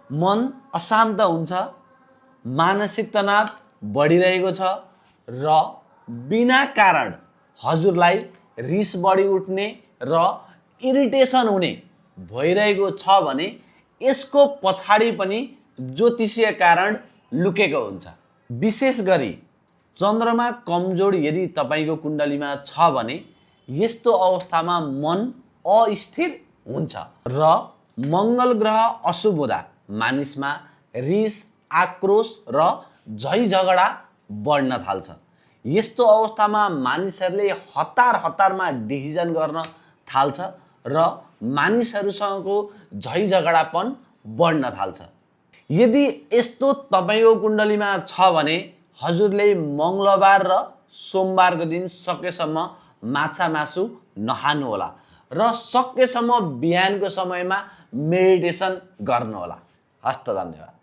मन अशान्त हुन्छ, मानसिक तनाव बढिरहेको छ र बिना कारण हजुरलाई रिस बढी उठ्ने र इरिटेसन हुने भइरहेको छ भने यसको पछाडि पनि ज्योतिषीय कारण लुकेको हुन्छ। विशेष गरी चन्द्रमा कमजोर यदि तपाईको कुण्डलीमा छ भने यस्तो अवस्थामा मन अस्थिर हुन्छ र मङ्गल ग्रह अशुभ हुँदा मानिसमा रिस, आक्रोश र झै झगडा बढ्न थाल्छ। यस्तो अवस्थामा मानिसहरूले हतारमा डिसिजन गर्न थाल्छ र मानिसहरूसँगको झै झगडापन बढ्न थाल्छ। यदि यस्तो तपाईको कुण्डलीमा छ भने हजुरले मङ्गलबार र सोमबारको दिन सकेसम्म माछा मासु नखानुहोला र सकेसम्म बिहानको समयमा मेडिटेसन गर्नुहोला। हस्त, धन्यवाद।